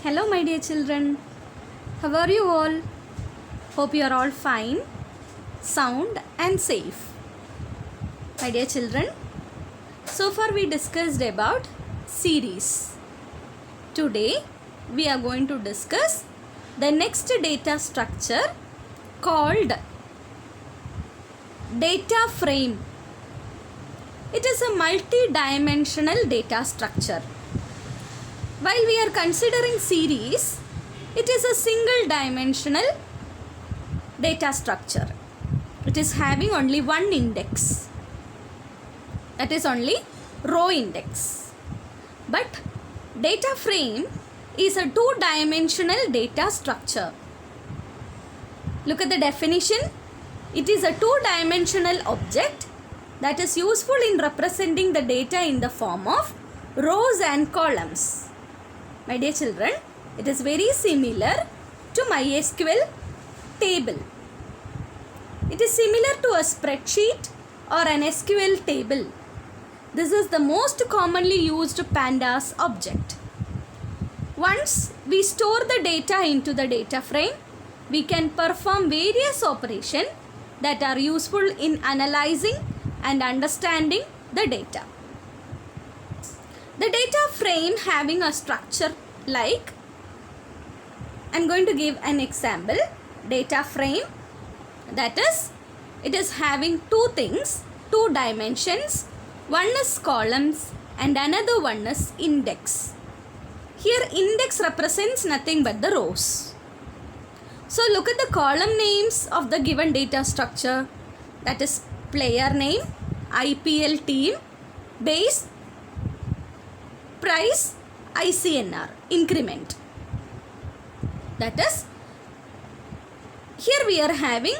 Hello, my dear children. How are you all? Hope you are all fine, sound, and safe. My dear children, so far we discussed about series. Today, we are going to discuss the next data structure called data frame. It is a multi-dimensional data structure. While we are considering series, it is a single dimensional data structure. It is having only one index, that is only row index. But data frame is a two-dimensional data structure. Look at the definition. It is a two-dimensional object that is useful in representing the data in the form of rows and columns. My dear children, it is very similar to MySQL table. It is similar to a spreadsheet or an SQL table. This is the most commonly used pandas object. Once we store the data into the data frame, we can perform various operations that are useful in analyzing and understanding the data. The data frame having a structure like, I am going to give an example, data frame, that is, it is having two things, two dimensions, one is columns and another one is index. Here index represents nothing but the rows. So look at the column names of the given data structure, that is player name, IPL team, base, price, ICNR, increment. That is, here we are having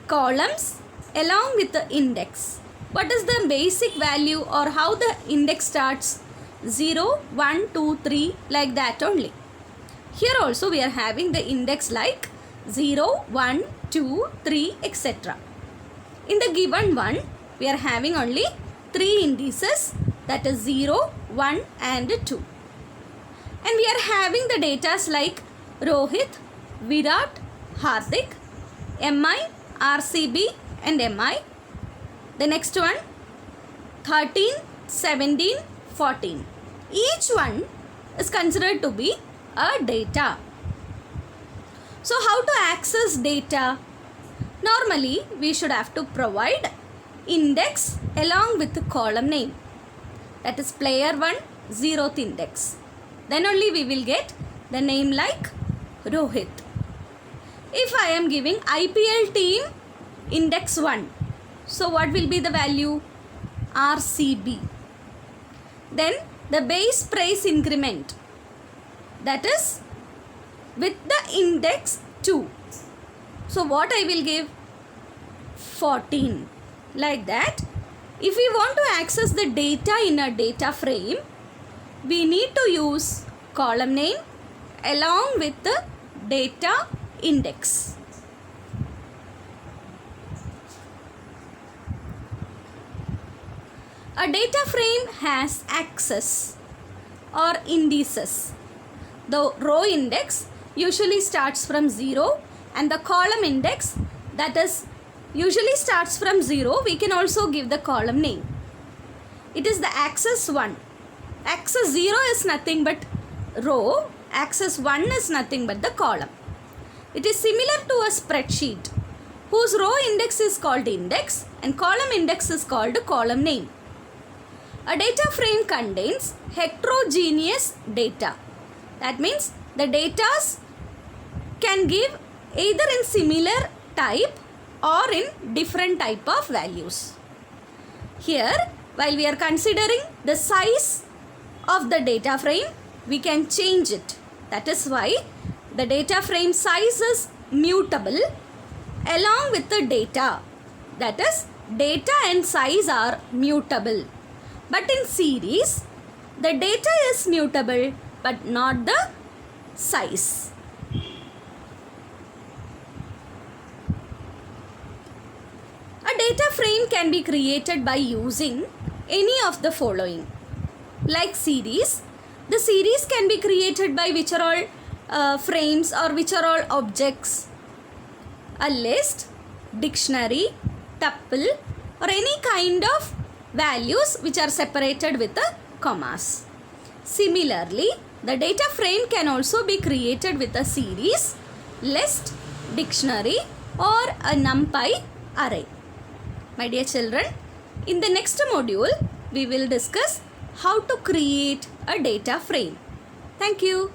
columns along with the index. What is the basic value or how the index starts? 0, 1, 2, 3, like that only. Here also we are having the index like 0, 1, 2, 3, etc. In the given one, we are having only 3 indices, that is 0, 1 and 2. And we are having the data like Rohit, Virat, Hardik, MI, RCB and MI. The next one 13, 17, 14. Each one is considered to be a data. So how to access data? Normally we should have to provide index along with the column name. That is player 1, 0th index. Then only we will get the name like Rohit. If I am giving IPL team index 1, so what will be the value? RCB. Then the base price increment, that is with the index 2. So what I will give? 14. Like that. If we want to access the data in a data frame, we need to use column name along with the data index. A data frame has axes or indices. The row index usually starts from 0 and the column index, that is usually starts from 0. We can also give the column name. It is the axis 1. Axis 0 is nothing but row. Axis 1 is nothing but the column. It is similar to a spreadsheet whose row index is called index and column index is called column name. A data frame contains heterogeneous data. That means the data can give either in similar type or in different type of values. Here, while we are considering the size of the data frame, we can change it. That is why the data frame size is mutable along with the data. That is, data and size are mutable. But in series, the data is mutable but not the size. A data frame can be created by using any of the following. Like series, The series can be created by which are all frames or which are all objects. A list, dictionary, tuple or any kind of values which are separated with the commas. Similarly, the data frame can also be created with a series, list, dictionary or a NumPy array. My dear children, in the next module, we will discuss how to create a data frame. Thank you.